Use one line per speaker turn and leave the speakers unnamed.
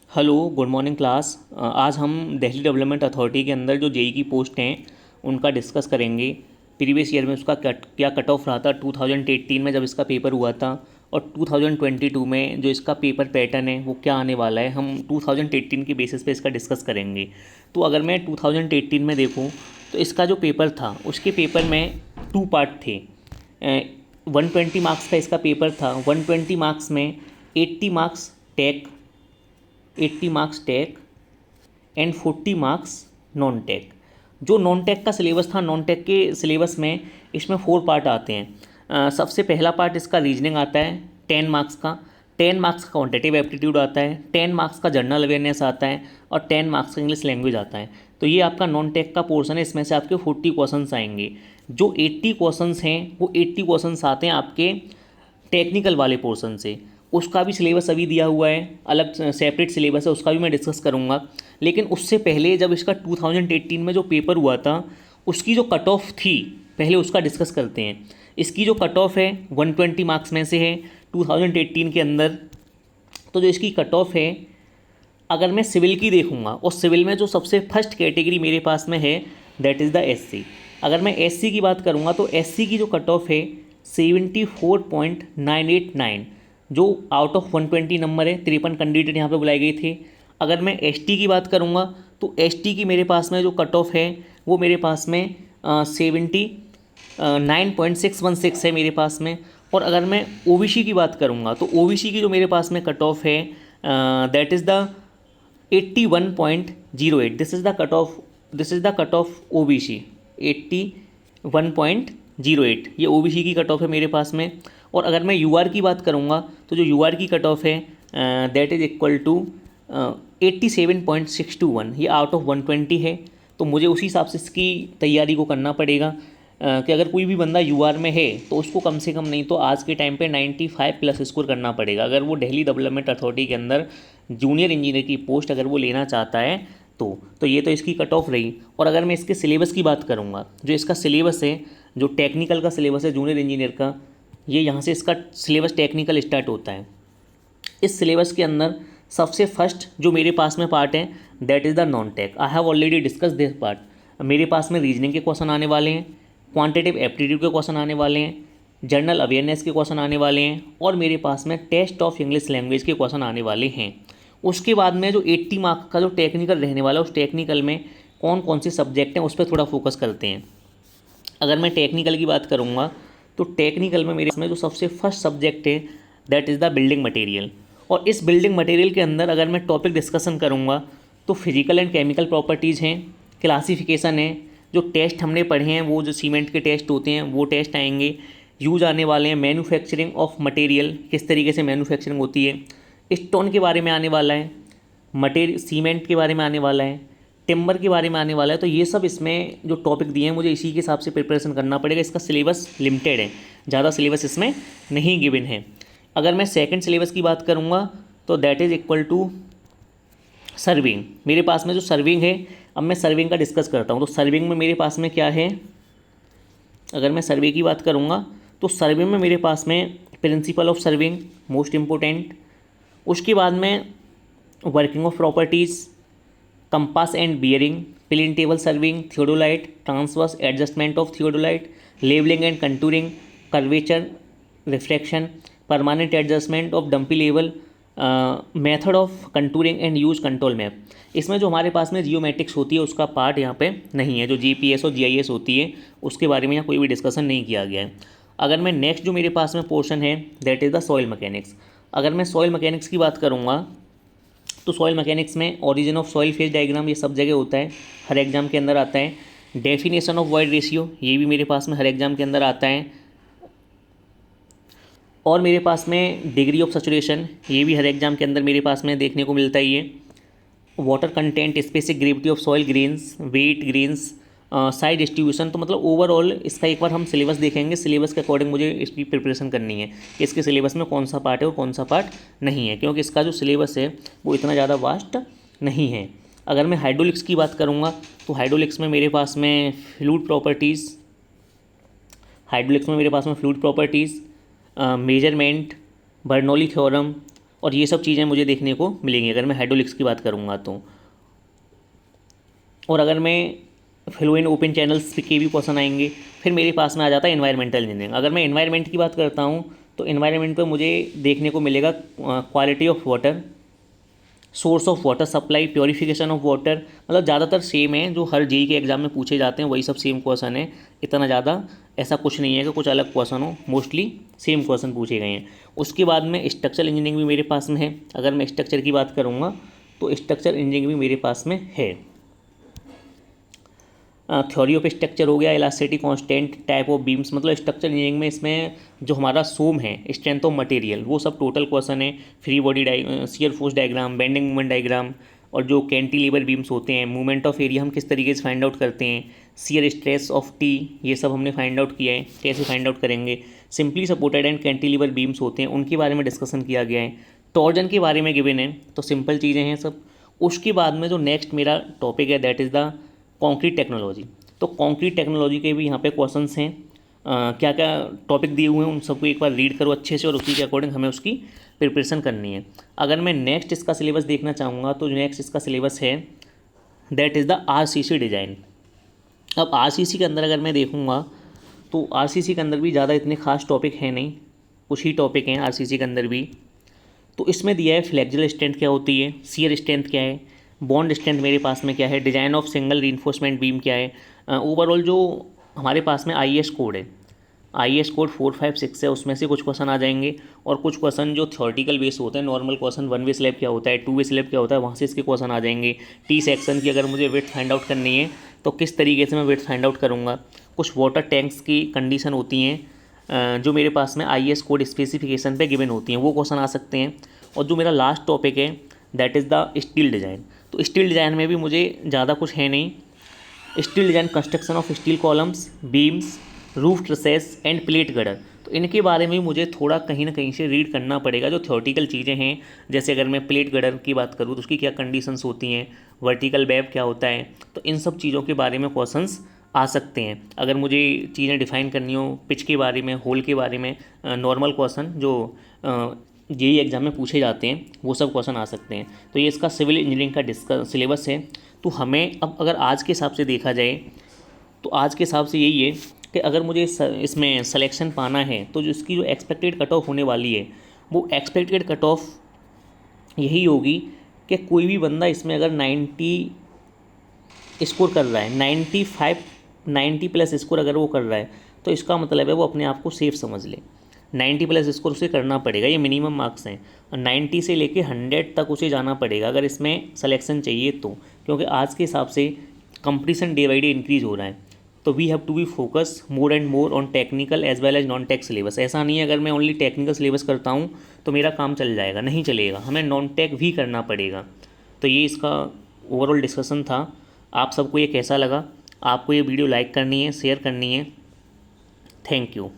Hello, good morning class. आज हम Delhi development authority के अंदर जो जेई की पोस्ट हैं उनका डिस्कस करेंगे। प्रीवियस ईयर में उसका क्या कट ऑफ रहा था 2018 में जब इसका पेपर हुआ था, और 2022 में जो इसका पेपर पैटर्न है वो क्या आने वाला है, हम 2018 के बेसिस पे इसका डिस्कस करेंगे। तो अगर मैं 2018 में देखूँ तो इसका जो पेपर था उसके पेपर में 2 पार्ट थे। 120 मार्क्स का इसका पेपर था। 120 मार्क्स में 80 marks tech, 80 marks tech and 40 marks non tech. जो नॉन टेक का सिलेबस था, नॉन टेक के सिलेबस में इसमें 4 पार्ट आते हैं। सबसे पहला पार्ट इसका रीजनिंग आता है 10 मार्क्स का, 10 मार्क्स का क्वांटिटेटिव एप्टीट्यूड आता है, 10 मार्क्स का जनरल अवेयरनेस आता है और 10 मार्क्स का इंग्लिश लैंग्वेज आता है। तो ये आपका नॉन टेक का पोर्सन है। इसमें से आपके 40 क्वेश्चंस आएंगे। जो 80 क्वेश्चंस हैं वो 80 क्वेश्चंस आते हैं आपके टेक्निकल वाले पोर्शन से। उसका भी सिलेबस अभी दिया हुआ है, अलग सेपरेट सिलेबस है, उसका भी मैं डिस्कस करूँगा। लेकिन उससे पहले जब इसका 2018 में जो पेपर हुआ था उसकी जो कट ऑफ थी, पहले उसका डिस्कस करते हैं। इसकी जो कट ऑफ है 120 मार्क्स में से है 2018 के अंदर। तो जो इसकी कट ऑफ है, अगर मैं सिविल की देखूंगा और सिविल में जो सबसे फर्स्ट कैटेगरी मेरे पास में है दैट इज़ द एससी। अगर मैं एससी की बात करूंगा तो एससी की जो कट ऑफ है 74.989, जो आउट ऑफ 120 नंबर है। 53 कैंडिडेट यहाँ पे बुलाए गए थे। अगर मैं एसटी की बात करूँगा तो एसटी की मेरे पास में जो कट ऑफ है वो मेरे पास में 79.616 है मेरे पास में। और अगर मैं ओबीसी की बात करूँगा तो ओबीसी की जो मेरे पास में कट ऑफ है that is the 81.08। This is the cut off OBC 81.08। ये ओबीसी की कट ऑफ है मेरे पास में। और अगर मैं यूआर की बात करूँगा तो जो यूआर की कट ऑफ है दैट इज़ इक्वल टू 87.621। ये आउट ऑफ 120 है। तो मुझे उसी हिसाब से इसकी तैयारी को करना पड़ेगा कि अगर कोई भी बंदा यूआर में है तो उसको कम से कम नहीं तो आज के टाइम पे 95 प्लस स्कोर करना पड़ेगा, अगर वो दिल्ली डेवलपमेंट अथॉरिटी के अंदर जूनियर इंजीनियर की पोस्ट अगर वो लेना चाहता है तो ये तो इसकी कट ऑफ रही। और अगर मैं इसके सिलेबस की बात करूँगा, जो इसका सिलेबस है, जो टेक्निकल का सिलेबस है जूनियर इंजीनियर का, ये यहाँ से इसका सिलेबस टेक्निकल स्टार्ट होता है। इस सिलेबस के अंदर सबसे फर्स्ट जो मेरे पास में पार्ट है that is the non tech. I have already discuss this part. मेरे पास में रीजनिंग के क्वेश्चन आने वाले हैं, क्वांटिटेटिव एप्टीट्यूड के क्वेश्चन आने वाले हैं, जनरल अवेयरनेस के क्वेश्चन आने वाले हैं, और मेरे पास में टेस्ट ऑफ इंग्लिश लैंग्वेज के क्वेश्चन आने वाले हैं। उसके बाद में जो 80 मार्क्स का जो टेक्निकल रहने वाला है, उस टेक्निकल में कौन कौन से सब्जेक्ट हैं उस पर थोड़ा फोकस करते हैं। अगर मैं टेक्निकल की बात करूँगा तो टेक्निकल में मेरे में जो सबसे फर्स्ट सब्जेक्ट है that is the building material. और इस बिल्डिंग मटेरियल के अंदर अगर मैं टॉपिक डिस्कशन करूँगा तो फिजिकल एंड केमिकल प्रॉपर्टीज़ हैं, क्लासिफिकेशन है, जो टेस्ट हमने पढ़े हैं वो जो सीमेंट के टेस्ट होते हैं वो टेस्ट आएंगे, यूज आने वाले हैं, मैन्युफैक्चरिंग ऑफ मटेरियल, किस तरीके से मैन्युफैक्चरिंग होती है, स्टोन के बारे में आने वाला है, सीमेंट के बारे में आने वाला है, टिम्बर के बारे में आने वाला है। तो ये सब इसमें जो टॉपिक दिए हैं मुझे इसी के हिसाब से प्रिपरेशन करना पड़ेगा। इसका सिलेबस लिमिटेड है, ज़्यादा सिलेबस इसमें नहीं गिवन है। अगर मैं सेकंड सिलेबस की बात करूँगा तो that is equal to surveying. मेरे पास में जो सर्विंग है, अब मैं सर्विंग का डिस्कस करता हूँ। तो सर्विंग में मेरे पास में क्या है, अगर मैं सर्वे की बात करूँगा तो सर्वे में मेरे पास में principle of surveying most important, उसके बाद में working of properties, compass and bearing, plane table surveying, theodolite, traverse adjustment of theodolite, levelling and contouring, curvature, refraction, permanent adjustment of dumpy level, method of contouring and use control map. इसमें जो हमारे पास में geometrics होती है उसका part यहाँ पे नहीं है। जो जीपीएस और जीआईएस होती है उसके बारे में यहाँ कोई भी डिस्कशन नहीं किया गया है। अगर मैं नेक्स्ट जो मेरे पास में पोर्शन है that is the soil mechanics. अगर मैं सॉइल मैकेनिक्स की बात करूँगा तो सॉइल मैकेनिक्स में origin of soil phase diagram ये सब जगह होता है, हर एग्जाम के अंदर आता है। डेफिनेशन ऑफ वॉइड रेशियो ये भी मेरे पास में हर एग्जाम के अंदर आता है। और मेरे पास में डिग्री ऑफ सैचुरेशन ये भी हर एग्जाम के अंदर मेरे पास में देखने को मिलता है। ये water content, specific gravity of soil grains, wet grains, size distribution. तो मतलब ओवरऑल इसका एक बार हम सिलेबस देखेंगे, सिलेबस के अकॉर्डिंग मुझे इसकी प्रिपरेशन करनी है कि इसके सिलेबस में कौन सा पार्ट है और कौन सा पार्ट नहीं है, क्योंकि इसका जो सिलेबस है वो इतना ज़्यादा वास्ट नहीं है। अगर मैं हाइड्रोलिक्स की बात करूँगा तो हाइड्रोलिक्स में मेरे पास में fluid properties, measurement, Bernoulli theorem, और ये सब चीज़ें मुझे देखने को मिलेंगी अगर मैं हाइड्रोलिक्स की बात करूँगा तो। और अगर मैं फ्लो इन ओपन चैनल्स के भी क्वेश्चन आएंगे। फिर मेरे पास में आ जाता है एनवायरमेंटल इंजीनियरिंग। अगर मैं एनवायरमेंट की बात करता हूँ तो एनवायरमेंट पे मुझे देखने को मिलेगा quality of water, source of water supply, purification of water. मतलब ज़्यादातर सेम है जो हर जेई के एग्जाम में पूछे जाते हैं, वही सब सेम क्वेश्चन है। इतना ज़्यादा ऐसा कुछ नहीं है कि कुछ अलग क्वेश्चन हो, मोस्टली सेम क्वेश्चन पूछे गए हैं। उसके बाद में स्ट्रक्चरल इंजीनियरिंग भी मेरे पास में है। अगर मैं स्ट्रक्चर की बात करूँगा तो स्ट्रक्चर इंजीनियरिंग भी मेरे पास में है। थ्योरी ऑफ स्ट्रक्चर हो गया, elasticity constant, type of beams. मतलब स्ट्रक्चर इंजीनियरिंग में इसमें जो हमारा सोम है, स्ट्रेंथ ऑफ मटेरियल, वो सब टोटल क्वेश्चन है। Free body shear force diagram, bending movement diagram, और जो कैंटिलीवर बीम्स होते हैं, मूवमेंट ऑफ एरिया हम किस तरीके से फाइंड आउट करते हैं, शियर स्ट्रेस ऑफ टी, ये सब हमने फाइंड आउट किया है, कैसे फाइंड आउट करेंगे। Simply supported and cantilever beams होते हैं, उनके बारे में डिस्कशन किया गया है। टॉर्जन के बारे में गिवन है, तो सिंपल चीज़ें हैं सब। उसके बाद में जो नेक्स्ट मेरा टॉपिक है that is the concrete technology. तो कॉन्क्रीट टेक्नोलॉजी के भी यहाँ पे क्वेश्चंस हैं। क्या क्या टॉपिक दिए हुए हैं उन सबको एक बार रीड करो अच्छे से, और उसी के अकॉर्डिंग हमें उसकी प्रिपरेशन करनी है। अगर मैं नेक्स्ट इसका सिलेबस देखना चाहूँगा तो नेक्स्ट इसका सिलेबस है that is the RCC design. अब आरसीसी के अंदर अगर मैं देखूँगा तो आरसीसी के अंदर भी ज़्यादा इतने खास टॉपिक हैं नहीं, कुछ ही टॉपिक हैं आरसीसी के अंदर भी। तो इसमें दिया है फ्लेक्सुरल स्ट्रेंथ क्या होती है, शियर स्ट्रेंथ क्या है, बॉन्ड स्ट्रेंथ मेरे पास में क्या है, design of single reinforcement beam क्या है। ओवरऑल जो हमारे पास में आईएएस कोड है, आईएएस कोड 4, 5, 6 है, उसमें से कुछ क्वेश्चन आ जाएंगे। और कुछ क्वेश्चन जो थ्योरेटिकल बेस होते हैं, नॉर्मल क्वेश्चन, 1 वे स्लैब क्या होता है, 2 वे स्लैब क्या होता है, वहाँ से इसके क्वेश्चन आ जाएंगे। टी सेक्शन की अगर मुझे विड्थ फाइंड आउट करनी है तो किस तरीके से मैं विड्थ फाइंड आउट करूँगा। कुछ वाटर टैंक्स की कंडीशन होती हैं जो मेरे पास में आईएएस कोड स्पेसिफिकेशन पे गिवन होती हैं, वो क्वेश्चन आ सकते हैं। और जो मेरा लास्ट टॉपिक है that is the steel design. तो स्टील डिज़ाइन में भी मुझे ज़्यादा कुछ है नहीं। Steel design, construction of steel columns, beams, roof trusses end plate girder. तो इनके बारे में मुझे थोड़ा कहीं ना कहीं से रीड करना पड़ेगा, जो थ्योरेटिकल चीज़ें हैं। जैसे अगर मैं प्लेट गर्डर की बात करूँ तो उसकी क्या कंडीशंस होती हैं, वर्टिकल वेब क्या होता है, तो इन सब चीज़ों के बारे में क्वेश्चंस आ सकते हैं। अगर मुझे चीज़ें डिफ़ाइन करनी हो, पिच के बारे में, होल के बारे में, नॉर्मल क्वेश्चन जो जेईई एग्ज़ाम में पूछे जाते हैं, वो सब क्वेश्चन आ सकते हैं। तो ये इसका सिविल इंजीनियरिंग का सिलेबस है। तो हमें अब अगर आज के हिसाब से देखा जाए तो आज के हिसाब से यही है कि अगर मुझे इसमें सिलेक्शन पाना है तो जो इसकी जो एक्सपेक्टेड कट ऑफ होने वाली है, वो एक्सपेक्टेड कट ऑफ यही होगी कि कोई भी बंदा इसमें अगर 90 स्कोर कर रहा है, 95 90 प्लस स्कोर अगर वो कर रहा है, तो इसका मतलब है वो अपने आप को सेफ समझ ले। 90 प्लस स्कोर उसे करना पड़ेगा, ये मिनिमम मार्क्स हैं। और 90 से लेके 100 तक उसे जाना पड़ेगा अगर इसमें सिलेक्शन चाहिए तो, क्योंकि आज के हिसाब से competition day by day increase हो रहा है। तो we have to be focus more and more on technical as well as non tech syllabus. ऐसा नहीं है अगर मैं ओनली टेक्निकल सिलेबस करता हूँ तो मेरा काम चल जाएगा, नहीं चलेगा, हमें नॉन टेक भी करना पड़ेगा। तो ये इसका ओवरऑल डिस्कशन था। आप सबको ये कैसा लगा? आपको ये वीडियो लाइक करनी है, शेयर करनी है। Thank you.